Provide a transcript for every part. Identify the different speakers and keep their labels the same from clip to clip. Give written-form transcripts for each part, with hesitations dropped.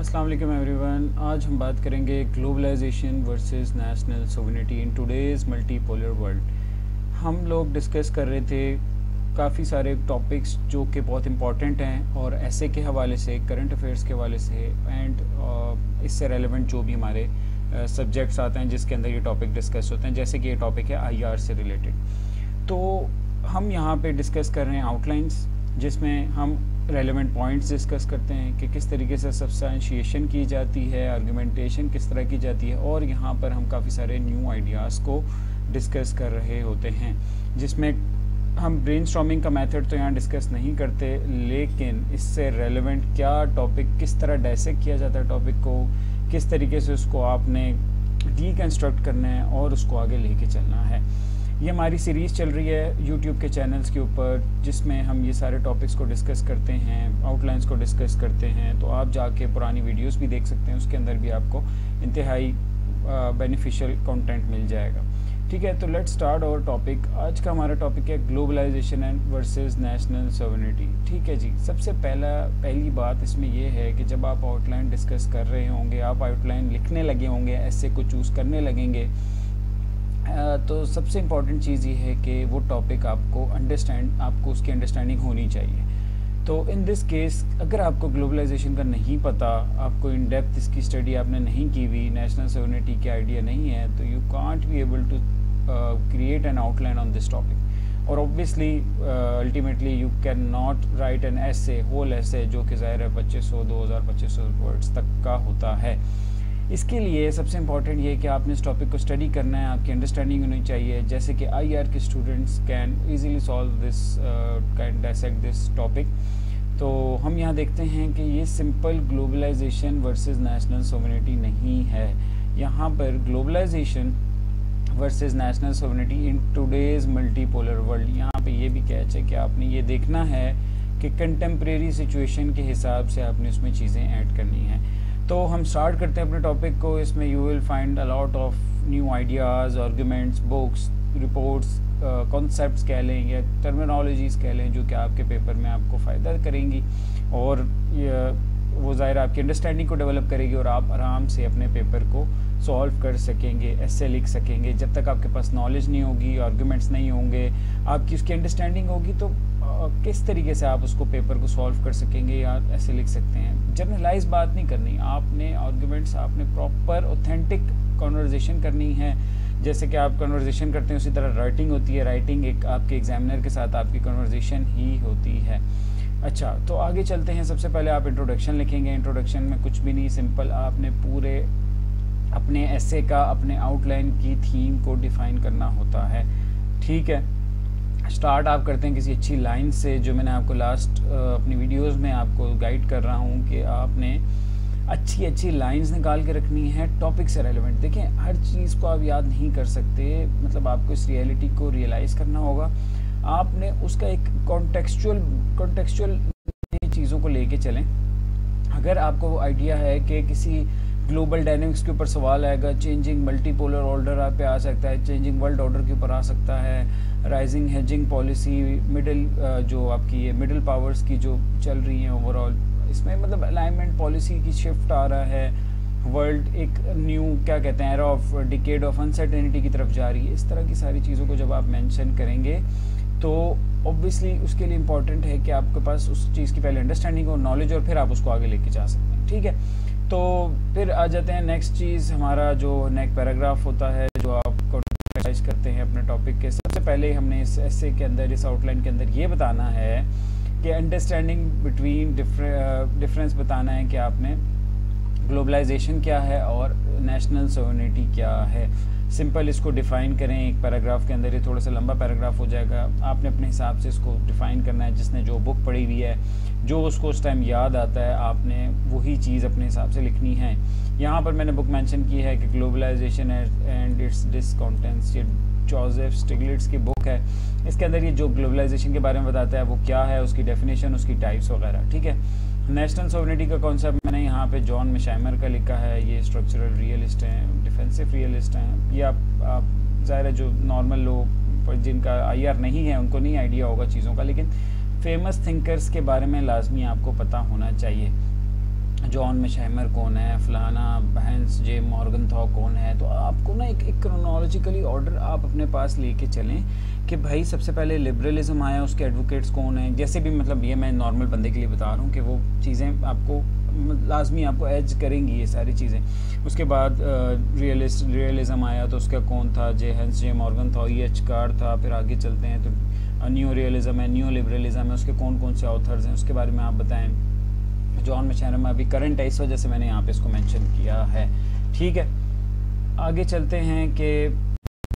Speaker 1: अस्सलाम वालेकुम एवरीवन। आज हम बात करेंगे globalisation versus national sovereignty in today's multipolar world. हम लोग डिस्कस कर रहे थे काफ़ी सारे टॉपिक्स जो कि बहुत इंपॉर्टेंट हैं और ऐसे के हवाले से, करंट अफेयर्स के हवाले से एंड इससे रेलेवेंट जो भी हमारे सब्जेक्ट्स आते हैं जिसके अंदर ये टॉपिक डिस्कस होते हैं, जैसे कि ये टॉपिक है आईआर से रिलेटेड। तो हम यहाँ पे डिस्कस कर रहे हैं आउटलाइंस, जिसमें हम रेलेवेंट पॉइंट्स डिस्कस करते हैं कि किस तरीके से सब्सटेंशिएशन की जाती है, आर्गुमेंटेशन किस तरह की जाती है, और यहाँ पर हम काफ़ी सारे न्यू आइडियाज़ को डिस्कस कर रहे होते हैं, जिसमें हम ब्रेनस्टॉर्मिंग का मेथड तो यहाँ डिस्कस नहीं करते, लेकिन इससे रेलेवेंट क्या टॉपिक, किस तरह डायसेक्ट किया जाता है टॉपिक को, किस तरीके से उसको आपने डीकंस्ट्रक्ट करना है और उसको आगे लेके चलना है। ये हमारी सीरीज़ चल रही है यूट्यूब के चैनल्स के ऊपर, जिसमें हम ये सारे टॉपिक्स को डिस्कस करते हैं, आउटलाइंस को डिस्कस करते हैं। तो आप जाके पुरानी वीडियोस भी देख सकते हैं, उसके अंदर भी आपको इंतहाई बेनिफिशियल कंटेंट मिल जाएगा। ठीक है, तो लेट्स स्टार्ट और टॉपिक। आज का हमारा टॉपिक है globalisation and versus national sovereignty. ठीक है जी, सबसे पहली बात इसमें यह है कि जब आप आउटलाइन डिस्कस कर रहे होंगे, आप आउटलाइन लिखने लगे होंगे, ऐसे को चूज़ करने लगेंगे, तो सबसे इम्पॉर्टेंट चीज़ ये है कि वो टॉपिक आपको उसकी अंडरस्टैंडिंग होनी चाहिए। तो इन दिस केस अगर आपको ग्लोबलाइजेशन का नहीं पता, आपको इन डेप्थ इसकी स्टडी आपने नहीं की हुई, नेशनल सोवरेनिटी की आइडिया नहीं है, तो you can't be able to create an outline on this topic. और obviously ultimately you can not write an essay, whole essay, जो कि ज़ाहिर है 2500 वर्ड्स तक का होता है। इसके लिए सबसे इम्पॉर्टेंट ये है कि आपने इस टॉपिक को स्टडी करना है, आपकी अंडरस्टैंडिंग होनी चाहिए, जैसे कि आईआर के students can easily solve this, can dissect this topic. तो हम यहाँ देखते हैं कि ये simple globalisation versus national sovereignty नहीं है। यहाँ पर globalisation versus national sovereignty in today's multipolar world, यहाँ पे ये भी कैच है कि आपने ये देखना है कि कंटेम्प्रेरी सिचुएशन के हिसाब से आपने उसमें चीज़ें ऐड करनी हैं। तो हम स्टार्ट करते हैं अपने टॉपिक को। इसमें you will find a lot of new ideas, arguments, books, reports, concepts कह लें या टर्मिनोलॉजीज़ कह लें, जो कि आपके पेपर में आपको फ़ायदा करेंगी और वो ज़ाहिर आपकी अंडरस्टैंडिंग को डेवलप करेगी और आप आराम से अपने पेपर को सॉल्व कर सकेंगे, ऐसे लिख सकेंगे। जब तक आपके पास नॉलेज नहीं होगी, आर्गुमेंट्स नहीं होंगे, आपकी उसकी अंडरस्टैंडिंग होगी, तो किस तरीके से आप उसको पेपर को सॉल्व कर सकेंगे या ऐसे लिख सकते हैं। जनरलाइज बात नहीं करनी, आपने आर्गुमेंट्स, आपने प्रॉपर ऑथेंटिक कन्वर्सेशन करनी है। जैसे कि आप कन्वर्सेशन करते हैं उसी तरह राइटिंग होती है, राइटिंग एक आपके एग्जामिनर के साथ आपकी कन्वर्सेशन ही होती है। अच्छा, तो आगे चलते हैं। सबसे पहले आप इंट्रोडक्शन लिखेंगे। इंट्रोडक्शन में कुछ भी नहीं, सिंपल आपने पूरे अपने एसे का, अपने आउटलाइन की थीम को डिफाइन करना होता है। ठीक है, स्टार्ट आप करते हैं किसी अच्छी लाइन से, जो मैंने आपको लास्ट अपनी वीडियोस में आपको गाइड कर रहा हूँ कि आपने अच्छी लाइंस निकाल के रखनी है टॉपिक से रेलेवेंट। देखें, हर चीज़ को आप याद नहीं कर सकते, मतलब आपको इस रियलिटी को रियलाइज़ करना होगा। आपने उसका एक कॉन्टेक्चुअल चीज़ों को लेके चलें। अगर आपको आइडिया है कि किसी ग्लोबल डायनेमिक्स के ऊपर सवाल आएगा, चेंजिंग मल्टीपोलर ऑर्डर आप पे आ सकता है, चेंजिंग वर्ल्ड ऑर्डर के ऊपर आ सकता है, राइजिंग हेजिंग पॉलिसी, जो आपकी ये मिडिल पावर्स की जो चल रही हैं ओवरऑल, इसमें मतलब अलाइनमेंट पॉलिसी की शिफ्ट आ रहा है, वर्ल्ड एक न्यू क्या कहते हैं era of decade of uncertainty की तरफ जा रही है। इस तरह की सारी चीज़ों को जब आप मेंशन करेंगे तो ऑब्वियसली उसके लिए इम्पॉर्टेंट है कि आपके पास उस चीज़ की पहले अंडरस्टैंडिंग और नॉलेज, और फिर आप उसको आगे लेके जा सकते हैं। ठीक है, तो फिर आ जाते हैं नेक्स्ट चीज़, हमारा जो नेक्स्ट पैराग्राफ होता है, जो आप कॉन्टेक्चुअलाइज करते हैं अपने टॉपिक के। सबसे पहले हमने इस एसे के अंदर, इस आउटलाइन के अंदर ये बताना है कि अंडरस्टैंडिंग बिटवीन डिफरेंस बताना है कि आपने ग्लोबलाइजेशन क्या है और नेशनल सोवरेनिटी क्या है। सिंपल इसको डिफ़ाइन करें एक पैराग्राफ के अंदर। ये थोड़ा सा लंबा पैराग्राफ हो जाएगा, आपने अपने हिसाब से इसको डिफ़ाइन करना है। जिसने जो बुक पढ़ी हुई है, जो उसको उस टाइम याद आता है, आपने वही चीज़ अपने हिसाब से लिखनी है। यहाँ पर मैंने बुक मेंशन की है कि ग्लोबलाइजेशन एंड इट्स डिसकॉन्टेंट्स, ये जोसेफ स्टिग्लिट्ज़ की बुक है। इसके अंदर ये जो ग्लोबलाइजेशन के बारे में बताता है वो क्या है, उसकी डेफिनेशन, उसकी टाइप्स वगैरह। ठीक है, नेशनल सोवरेनिटी का कॉन्सेप्ट मैंने यहाँ पे जॉन मिशाइमर का लिखा है। ये स्ट्रक्चरल रियलिस्ट हैं, डिफेंसिव रियलिस्ट हैं। ये आप ज़ाहिर है जो नॉर्मल लोग जिनका आईआर नहीं है उनको नहीं आइडिया होगा चीज़ों का, लेकिन फेमस थिंकर्स के बारे में लाजमी आपको पता होना चाहिए। जॉन मिशैमर कौन है, फलाना हैंस जे मॉर्गनथॉ कौन है। तो आपको ना एक क्रोनोलॉजिकली ऑर्डर आप अपने पास लेके चलें कि भाई सबसे पहले लिबरलिज्म आया, उसके एडवोकेट्स कौन हैं, जैसे भी मतलब ये मैं नॉर्मल बंदे के लिए बता रहा हूँ कि वो चीज़ें आपको लाजमी आपको एज करेंगी ये सारी चीज़ें। उसके बाद रियलिज्म आया तो उसका कौन था, जे हैंस जे मॉर्गनथॉ, एच कार्ड था। फिर आगे चलते हैं तो न्यू रियलिज्म है, न्यू लिबरलिज्म है, उसके कौन कौन से ऑथर्स हैं उसके बारे में आप बताएं। जॉन मिशैमर में अभी करंट है, इस वजह से मैंने यहाँ पे इसको मेंशन किया है। ठीक है, आगे चलते हैं कि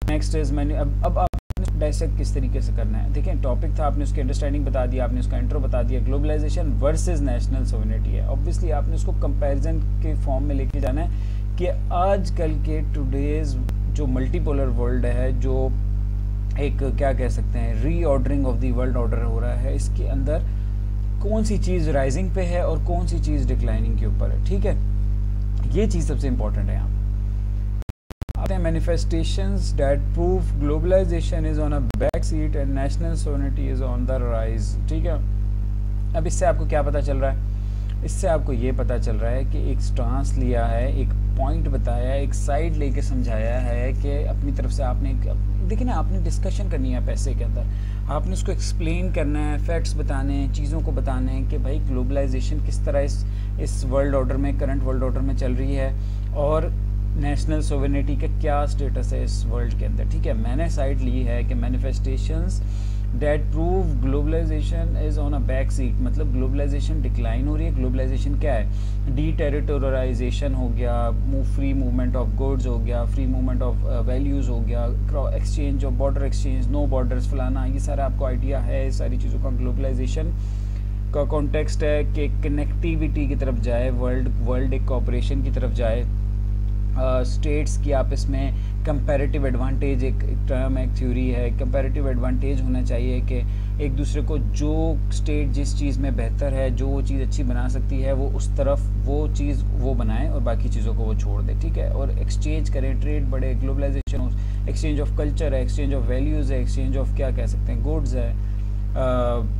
Speaker 1: नेक्स्ट इज मैंने अब आपने डायसेक्ट किस तरीके से करना है। देखें, टॉपिक था, आपने उसकी अंडरस्टैंडिंग बता दिया, आपने उसका इंट्रो बता दिया, ग्लोबलाइजेशन वर्सेस नेशनल सोवरेनिटी है। ऑब्वियसली आपने उसको कंपैरिजन के फॉर्म में लेके जाना है कि आजकल के टुडेज जो मल्टीपोलर वर्ल्ड है, जो एक क्या कह सकते हैं reordering of the world order हो रहा है, इसके अंदर कौन सी चीज़ राइजिंग पे है और कौन सी चीज़ डिक्लाइनिंग के ऊपर है। ठीक है, ये चीज़ सबसे इंपॉर्टेंट है। यहाँ आते हैं manifestations that prove globalisation is on a back seat and national sovereignty is on the rise. ठीक है, अब इससे आपको क्या पता चल रहा है? इससे आपको ये पता चल रहा है कि एक स्टांस लिया है, एक पॉइंट बताया है, एक साइड लेके समझाया है कि अपनी तरफ से आपने देखिए ना, आपने डिस्कशन करनी है पैसे के अंदर, आपने उसको एक्सप्लेन करना है, फैक्ट्स बताने हैं, चीज़ों को बताने हैं कि भाई ग्लोबलाइजेशन किस तरह इस वर्ल्ड ऑर्डर में, करंट वर्ल्ड ऑर्डर में चल रही है और नेशनल सोवरेनिटी का क्या स्टेटस है इस वर्ल्ड के अंदर। ठीक है, मैंने साइड ली है कि manifestations that prove globalisation is on a back seat, मतलब ग्लोबलाइजेशन डिक्लाइन हो रही है। ग्लोबलाइजेशन क्या है? डी टेरिटोरियलाइजेशन हो गया, फ्री मूवमेंट ऑफ गुड्स हो गया, फ्री मूवमेंट ऑफ वैल्यूज़ हो गया, exchange of border exchange, no borders, फलाना, ये सारा आपको आइडिया है। इस सारी चीज़ों का ग्लोबलाइजेशन का कॉन्टेक्स्ट है कि कनेक्टिविटी की तरफ जाए, वर्ल्ड एक कॉपरेशन की तरफ जाए, स्टेट्स की आपस में कंपैरेटिव एडवांटेज, एक टर्म है, एक थ्योरी है, कंपैरेटिव एडवांटेज होना चाहिए कि एक दूसरे को जो स्टेट जिस चीज़ में बेहतर है, जो वो चीज़ अच्छी बना सकती है, वो उस तरफ वो चीज़ वो बनाए और बाकी चीज़ों को वो छोड़ दे। ठीक है, और एक्सचेंज करें, ट्रेड बढ़े, ग्लोबलाइजेशन, एक्सचेंज ऑफ कल्चर है, एक्सचेंज ऑफ वैल्यूज़ है, एक्सचेंज ऑफ क्या कह सकते हैं गुड्स है,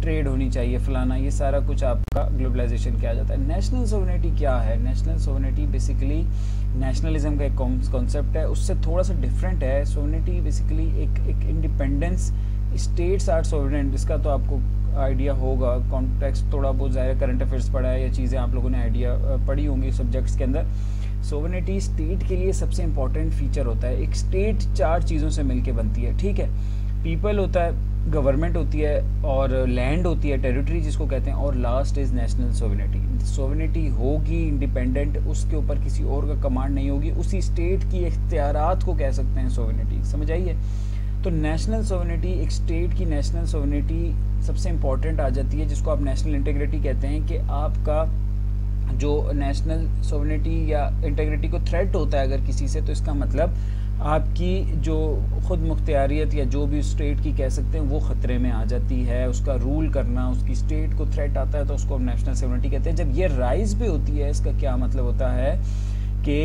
Speaker 1: ट्रेड होनी चाहिए, फलाना, ये सारा कुछ आपका ग्लोबलाइजेशन किया जाता है। नेशनल सोवरेनिटी क्या है? नेशनल सोवरेनिटी बेसिकली नेशनलिज्म का एक कॉन्सेप्ट है, उससे थोड़ा सा डिफरेंट है। सोवरेनिटी बेसिकली एक इंडिपेंडेंस, स्टेट्स आर सोवरेन, इसका तो आपको आइडिया होगा, कॉन्टेक्स्ट थोड़ा बहुत ज़्यादा करंट अफेयर्स पढ़ा है, ये चीज़ें आप लोगों ने आइडिया पढ़ी होंगी सब्जेक्ट्स के अंदर। सोवरेनिटी स्टेट के लिए सबसे इंपॉर्टेंट फीचर होता है। एक स्टेट 4 चीज़ों से मिलके बनती है। ठीक है, पीपल होता है, गवर्नमेंट होती है, और लैंड होती है, टेरिटरी जिसको कहते हैं, और last is national sovereignty. Sovereignty होगी इंडिपेंडेंट, उसके ऊपर किसी और का कमांड नहीं होगी, उसी स्टेट की इख्तियारात को कह सकते हैं सोवरेनिटी। समझ आइए? तो नेशनल सोवरेनिटी, एक स्टेट की नेशनल सोवरेनिटी सबसे इंपॉर्टेंट आ जाती है, जिसको आप नेशनल इंटीग्रिटी कहते हैं, कि आपका जो नेशनल सोवरेनिटी या इंटीग्रिटी को थ्रेट होता है अगर किसी से, तो इसका मतलब आपकी जो खुद मुख्तियारियत या जो भी स्टेट की कह सकते हैं वो ख़तरे में आ जाती है। उसका रूल करना, उसकी स्टेट को थ्रेट आता है, तो उसको हम नेशनल सोवरेनिटी कहते हैं। जब ये राइज पे होती है, इसका क्या मतलब होता है कि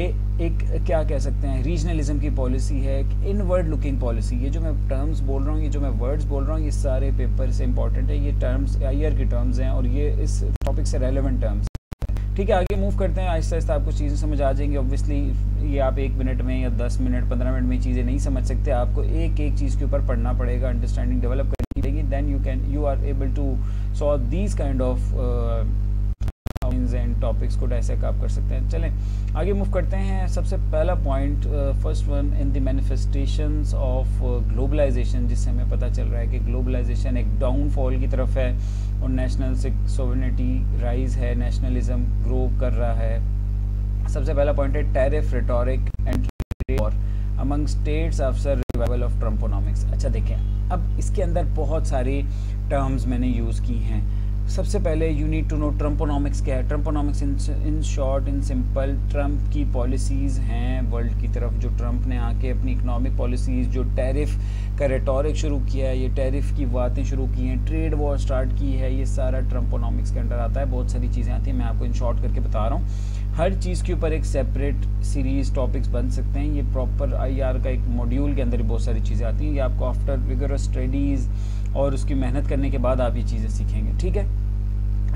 Speaker 1: एक क्या कह सकते हैं रीजनलिज्म की पॉलिसी है, एक इनवर्ड लुकिंग पॉलिसी। ये जो मैं टर्म्स बोल रहा हूँ, ये जो मैं वर्ड्स बोल रहा हूँ, ये सारे पेपर से इंपॉर्टेंट है, ये टर्म्स ईयर की टर्म्स हैं और ये इस टॉपिक से रेलेवेंट टर्म्स। ठीक है, आगे मूव करते हैं। आहिस्ता आहिस्ता आपको चीज़ें समझ आ जाएंगी। ऑब्वियसली ये आप 1 मिनट में या 10 मिनट 15 मिनट में चीज़ें नहीं समझ सकते, आपको एक एक चीज़ के ऊपर पढ़ना पड़ेगा, अंडरस्टैंडिंग डेवलप करनी पड़ेगी, then you are able to solve these kind of and topics को डायसेक्ट आप कर सकते हैं। चलें आगे मूव करते हैं। सबसे पहला point, first one, in the manifestations of globalization, जिससे हमें पता चल रहा है कि ग्लोबलाइजेशन एक डाउनफॉल की तरफ है और नेशनल सोवरेनिटी राइज है, नेशनलिज्म ग्रो कर रहा है। सबसे पहला पॉइंट है tariff rhetoric and war among states after revival of Trumponomics. अच्छा देखें, अब इसके अंदर बहुत सारी टर्म्स मैंने यूज़ की हैं। सबसे पहले you need to know Trumponomics क्या है। Trumponomics in short, in simple, Trump की पॉलिसीज़ हैं वर्ल्ड की तरफ, जो ट्रम्प ने आके अपनी इकोनॉमिक पॉलिसीज़, जो टैरिफ का रेटोरिक शुरू किया है, ये टैरिफ की बातें शुरू की हैं, ट्रेड वॉर स्टार्ट की है, ये सारा ट्रम्पोनॉमिक्स के अंडर आता है। बहुत सारी चीज़ें आती हैं, मैं आपको इन शॉर्ट करके बता रहा हूँ। हर चीज़ के ऊपर एक सेपरेट सीरीज़ टॉपिक्स बन सकते हैं। ये प्रॉपर IR का एक मॉड्यूल के अंदर ही बहुत सारी चीज़ें आती हैं। ये आपको आफ्टर रिगरस स्टडीज़ और उसकी मेहनत करने के बाद आप ये चीज़ें सीखेंगे। ठीक है,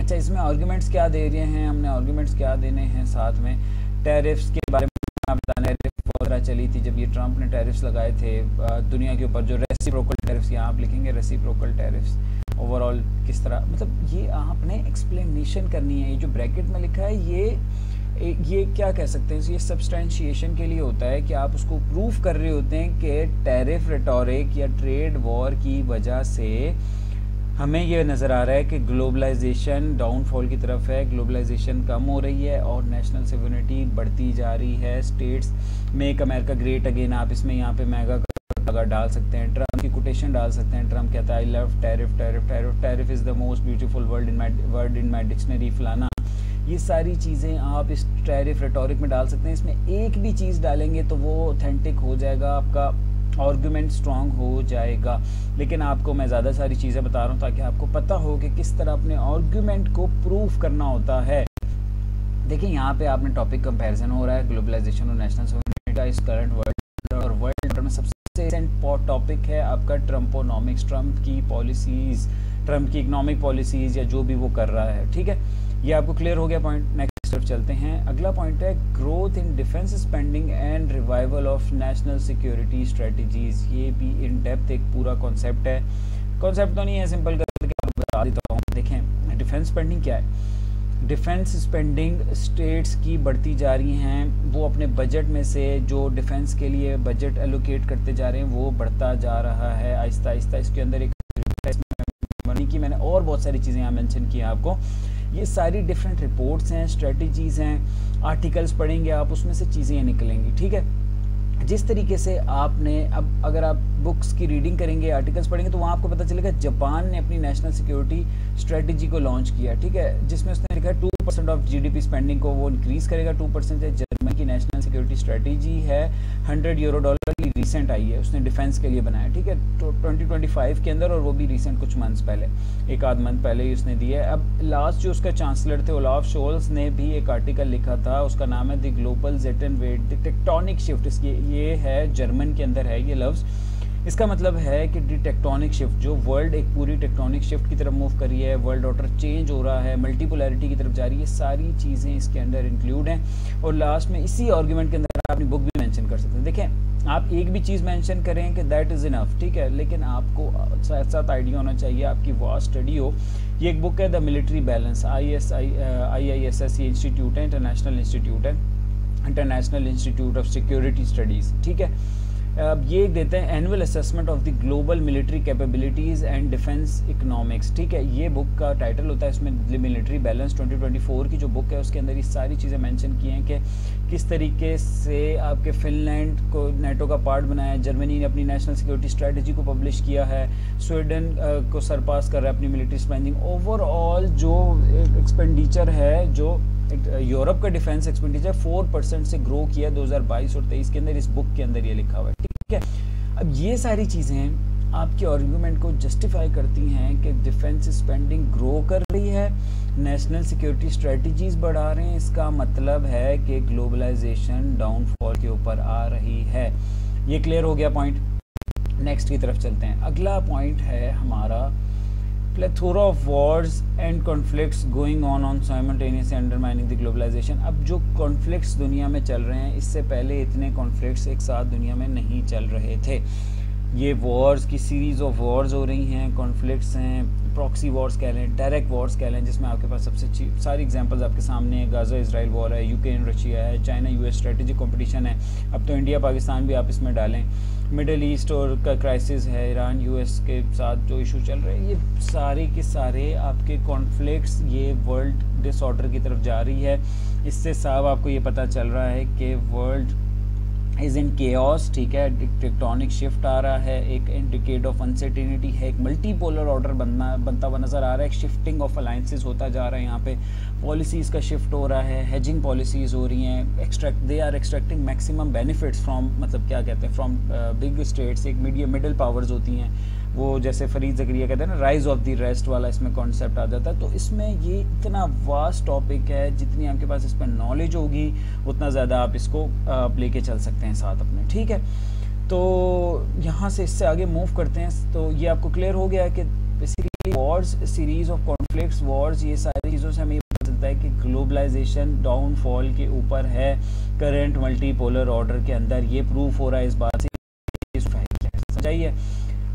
Speaker 1: अच्छा, इसमें आर्गुमेंट्स क्या दे रहे हैं, हमने आर्गुमेंट्स क्या देने हैं साथ में। टैरिफ्स के बारे में आप बताना, टैरिफ चली थी जब ये ट्रंप ने टैरिफ्स लगाए थे दुनिया के ऊपर, जो रेसिप्रोकल टैरिफ्स, यहाँ आप लिखेंगे रेसिप्रोकल टैरिफ्स, ओवरऑल किस तरह, मतलब ये आपने एक्सप्लेनेशन करनी है। ये जो ब्रैकेट में लिखा है ये क्या कह सकते हैं, ये सब्सटेंशिएशन के लिए होता है कि आप उसको प्रूफ कर रहे होते हैं कि टैरिफ रेटोरिक या ट्रेड वॉर की वजह से हमें ये नज़र आ रहा है कि ग्लोबलाइजेशन डाउनफॉल की तरफ है, ग्लोबलाइजेशन कम हो रही है और नेशनल सिक्योरिटी बढ़ती जा रही है। States make America great again, आप इसमें यहाँ पे मेगा डाल सकते हैं, ट्रम्प की कोटेशन डाल सकते हैं। ट्रम्प कहता है I love tariff, tariff tariff tariff is the most beautiful word in my dictionary फलाना। ये सारी चीज़ें आप इस टैरिफ रेटोरिक में डाल सकते हैं। इसमें एक भी चीज़ डालेंगे तो वो ऑथेंटिक हो जाएगा, आपका आर्गुमेंट स्ट्रांग हो जाएगा। लेकिन आपको मैं ज़्यादा सारी चीज़ें बता रहा हूँ ताकि आपको पता हो कि किस तरह अपने आर्गुमेंट को प्रूफ करना होता है। देखिए यहाँ पे आपने टॉपिक कंपैरिजन हो रहा है ग्लोबलाइजेशन और नेशनल सिक्योरिटी का इस करंट वर्ल्ड, और वर्ल्ड में सबसे टॉपिक है आपका ट्रम्पोनॉमिक्स, ट्रम्प की पॉलिसीज़, ट्रम्प की इकोनॉमिक पॉलिसीज़ या जो भी वो कर रहा है। ठीक है, ये आपको क्लियर हो गया पॉइंट। नेक्स्ट तरफ चलते हैं। अगला पॉइंट है growth in defence spending and revival of national security strategies. ये भी इन डेप्थ एक पूरा कॉन्सेप्ट है, कॉन्सेप्ट तो नहीं है, सिंपल करके आपको बता देता हूँ। देखें डिफेंस स्पेंडिंग क्या है। डिफेंस स्पेंडिंग स्टेट्स की बढ़ती जा रही हैं, वो अपने बजट में से जो डिफेंस के लिए बजट एलोकेट करते जा रहे हैं वो बढ़ता जा रहा है आहिस्ता आहिस्ता। इसके अंदर एक की मैंने और बहुत सारी चीज़ें यहाँ मेंशन की हैं आपको। ये सारी डिफरेंट रिपोर्ट्स हैं, स्ट्रेटजीज़ हैं, आर्टिकल्स पढ़ेंगे आप, उसमें से चीज़ें निकलेंगी। ठीक है, जिस तरीके से आपने अब अगर आप बुक्स की रीडिंग करेंगे, आर्टिकल्स पढ़ेंगे तो वहाँ आपको पता चलेगा जापान ने अपनी नेशनल सिक्योरिटी स्ट्रेटजी को लॉन्च किया। ठीक है, जिसमें उसने लिखा है 2% ऑफ जीडीपी स्पेंडिंग को वो इंक्रीज़ करेगा 2% से। जर्मनी की नेशनल सिक्योरिटी स्ट्रेटजी है $100 की, रिसेंट आई है, उसने डिफेंस के लिए बनाया। ठीक है, तो 2025 के अंदर, और वो भी रिसेंट कुछ मंथ्स पहले, एक आध मंथ पहले ही उसने दी है। अब लास्ट जो उसका चांसलर थे ओलाफ शोल्स ने भी एक आर्टिकल लिखा था, उसका नाम है the global Zeitenwende the tectonic shift. ये है जर्मन के अंदर है ये लफ्ज़। इसका मतलब है कि दी टेक्टोनिक शिफ्ट, जो वर्ल्ड एक पूरी टेक्टोनिक शिफ्ट की तरफ मूव कर रही है, वर्ल्ड ऑर्डर चेंज हो रहा है, मल्टीपोलैरिटी की तरफ जा रही है, सारी चीज़ें इसके अंदर इंक्लूड हैं। और लास्ट में इसी आर्गुमेंट के अंदर आप अपनी बुक भी मेंशन कर सकते हैं। देखें, आप एक भी चीज़ मेंशन करें कि दैट इज़ इनफ, ठीक है, लेकिन आपको साथ साथ आइडिया होना चाहिए, आपकी वास्ट स्टडी हो। ये एक बुक है द मिलिट्री बैलेंस, IISS ये इंस्टीट्यूट है, इंटरनेशनल इंस्टीट्यूट है, international institute of security studies. ठीक है, अब ये देते हैं annual assessment of the global military capabilities and defence economics. ठीक है, ये बुक का टाइटल होता है, इसमें मिलिट्री बैलेंस 2024 की जो बुक है उसके अंदर ये सारी चीज़ें मेंशन की हैं कि किस तरीके से आपके फिनलैंड को नेटो का पार्ट बनाया है, जर्मनी ने अपनी नेशनल सिक्योरिटी स्ट्रेटजी को पब्लिश किया है, स्वीडन को सरपास कर रहा है अपनी मिलिट्री स्पेंडिंग। ओवरऑल जो एक्सपेंडिचर है, जो यूरोप का डिफेंस एक्सपेंडिचर 4% से ग्रो किया 2022 और 23 के अंदर, इस बुक के अंदर ये लिखा हुआ है। ठीक है, अब ये सारी चीज़ें आपके आर्गुमेंट को जस्टिफाई करती हैं कि डिफेंस स्पेंडिंग ग्रो कर रही है, नेशनल सिक्योरिटी स्ट्रेटजीज बढ़ा रहे हैं, इसका मतलब है कि ग्लोबलाइजेशन डाउनफॉल के ऊपर आ रही है। ये क्लियर हो गया पॉइंट। नेक्स्ट की तरफ चलते हैं। अगला पॉइंट है हमारा plethora of wars and conflicts going on simultaneously undermining the globalization। अब जो कॉन्फ्लिक्ट्स दुनिया में चल रहे हैं, इससे पहले इतने कॉन्फ्लिक्ट्स एक साथ दुनिया में नहीं चल रहे थे। ये वॉर्स की सीरीज़ ऑफ वॉर्स हो रही हैं, कॉन्फ्लिक्ट्स हैं, प्रॉक्सी वॉर्स कह लें, डायरेक्ट वॉर्स कह लें, जिसमें आपके पास सबसे सारी एग्जांपल्स आपके सामने है। गाज़ा इसराइल वॉर है, यूक्रेन रशिया है, चाइना US स्ट्रेटेजिक कंपटीशन है, अब तो इंडिया पाकिस्तान भी आप इसमें डालें, मिडल ईस्ट और का क्राइसिस है, ईरान US के साथ जो इशू चल रहे हैं, ये सारे के सारे आपके कॉन्फ्लिक्ट्स, ये वर्ल्ड डिसऑर्डर की तरफ जा रही है। इससे साफ आपको ये पता चल रहा है कि वर्ल्ड इज़ इन केओस। ठीक है, टेक्टोनिक शिफ्ट आ रहा है, एक इंडिकेट ऑफ अनसर्टेनिटी है, एक मल्टीपोलर ऑर्डर बनता हुआ नज़र आ रहा है, एक शिफ्टिंग ऑफ अलायंसेस होता जा रहा है, यहाँ पे पॉलिसीज़ का शिफ्ट हो रहा है, हेजिंग पॉलिसीज़ हो रही हैं, they are extracting maximum benefits from, मतलब क्या कहते हैं, फ्रॉम बिग स्टेट्स। एक मिडिल पावर्स होती हैं, वो जैसे फरीद ज़करिया कहते हैं ना, राइज ऑफ द रेस्ट वाला इसमें कॉन्सेप्ट आ जाता है। तो इसमें ये इतना वास्ट टॉपिक है, जितनी आपके पास इस पर नॉलेज होगी उतना ज़्यादा आप इसको लेके चल सकते हैं साथ अपने। ठीक है, तो यहाँ से इससे आगे मूव करते हैं। तो ये आपको क्लियर हो गया है कि basically Wars, series of conflicts, Wars, ये सारी चीज़ों से हमें ये पता चलता है कि ग्लोबलाइजेशन डाउनफॉल के ऊपर है करंट मल्टीपोलर ऑर्डर के अंदर। ये प्रूफ हो रहा है इस बात से, समझाइए।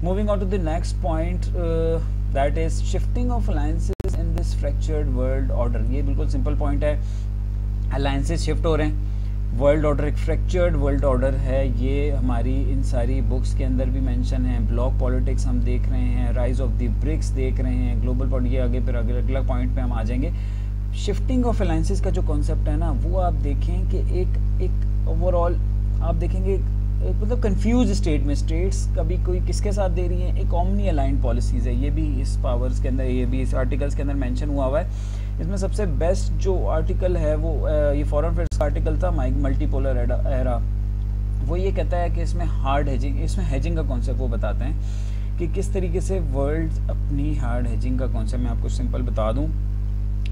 Speaker 1: Moving on to the next point, that is shifting of alliances in this fractured world order. ये बिल्कुल सिंपल पॉइंट है, अलायंसेस शिफ्ट हो रहे हैं, वर्ल्ड ऑर्डर एक फ्रैक्चर्ड वर्ल्ड ऑर्डर है। ये हमारी इन सारी बुक्स के अंदर भी मेंशन है। ब्लॉक पॉलिटिक्स हम देख रहे हैं, राइज ऑफ द ब्रिक्स देख रहे हैं, ग्लोबल पॉलिटिक्स, आगे फिर अगला पॉइंट पे हम आ जाएंगे। शिफ्टिंग ऑफ अलायंसेस का जो कॉन्सेप्ट है ना, वो आप देखें कि एक ओवरऑल आप देखेंगे मतलब कंफ्यूज स्टेट में, स्टेट्स कभी कोई किसके साथ दे रही हैं, एक ओमनी अलाइंड पॉलिसीज़ है। ये भी इस पावर्स के अंदर, ये भी इस आर्टिकल्स के अंदर मेंशन हुआ हुआ है। इसमें सबसे बेस्ट जो आर्टिकल है वो ये फॉरेन अफेयर्स का आर्टिकल था, मल्टीपोलर एरा। वो ये कहता है कि इसमें हार्ड हेजिंग, इसमें हेजिंग का कॉन्सेप्ट वो बताते हैं कि किस तरीके से वर्ल्ड अपनी हार्ड हेजिंग का कॉन्सेप्ट मैं आपको सिंपल बता दूं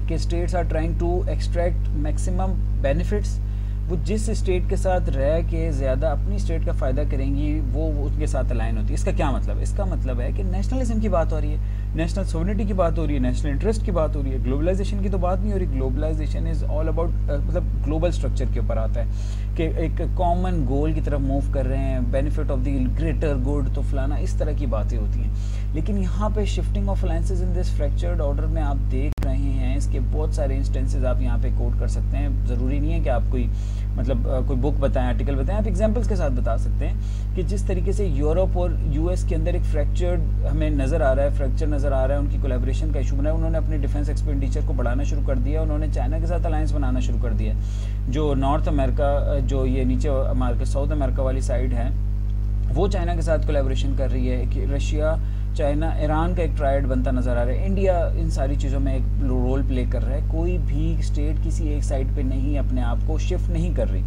Speaker 1: कि states are trying to extract maximum benefits. वो जिस स्टेट के साथ रह के ज़्यादा अपनी स्टेट का फ़ायदा करेंगी वो उनके साथ अलाइन होती है। इसका क्या मतलब है? इसका मतलब है कि नेशनलिज्म की बात हो रही है, नेशनल सोवरेनिटी की बात हो रही है, नेशनल इंटरेस्ट की बात हो रही है। ग्लोबलाइजेशन की तो बात नहीं हो रही। ग्लोबलाइजेशन इज़ ऑल अबाउट मतलब ग्लोबल स्ट्रक्चर के ऊपर आता है कि एक कॉमन गोल की तरफ मूव कर रहे हैं, benefit of the greater good, तो फलाना, इस तरह की बातें होती हैं। लेकिन यहाँ पे shifting of alliances in this fractured order में आप देख रहे हैं, इसके बहुत सारे इंस्टेंसेस आप यहाँ पे कोट कर सकते हैं। ज़रूरी नहीं है कि आप कोई मतलब कोई बुक बताएं, आर्टिकल बताएं, आप एग्जांपल्स के साथ बता सकते हैं कि जिस तरीके से यूरोप और यूएस के अंदर एक फ्रैक्चर्ड हमें नज़र आ रहा है, फ्रैक्चर नज़र आ रहा है, उनकी कोलैबोरेशन का इशू बना है। उन्होंने अपने डिफेंस एक्सपेंडिचर को बढ़ाना शुरू कर दिया, उन्होंने चाइना के साथ अलायंस बनाना शुरू कर दिया। जो नॉर्थ अमेरिका, जो ये नीचे अमेरिका साउथ अमेरिका वाली साइड है, वो चाइना के साथ कोलैबोरेशन कर रही है कि रशिया, चाइना, ईरान का एक ट्रायड बनता नज़र आ रहा है। इंडिया इन सारी चीज़ों में एक रोल प्ले कर रहा है। कोई भी स्टेट किसी एक साइड पे नहीं अपने आप को शिफ्ट नहीं कर रही।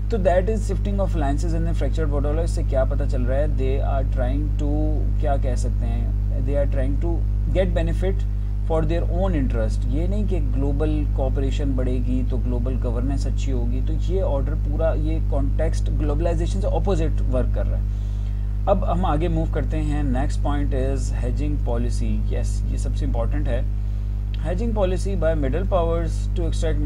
Speaker 1: तो that is shifting of alliances in the fractured world. इससे क्या पता चल रहा है? दे आर ट्राइंग टू, क्या कह सकते हैं, they are trying to get benefit for their own interest. ये नहीं कि ग्लोबल कोऑपरेशन बढ़ेगी तो ग्लोबल गवर्नेंस अच्छी होगी। तो ये ऑर्डर पूरा, ये कॉन्टेक्स्ट ग्लोबलाइजेशन से ऑपोजिट वर्क कर रहा है। अब हम आगे मूव करते हैं। Next point is hedging policy. Yes, ये सबसे इम्पॉर्टेंट है। Hedging policy by middle powers to extract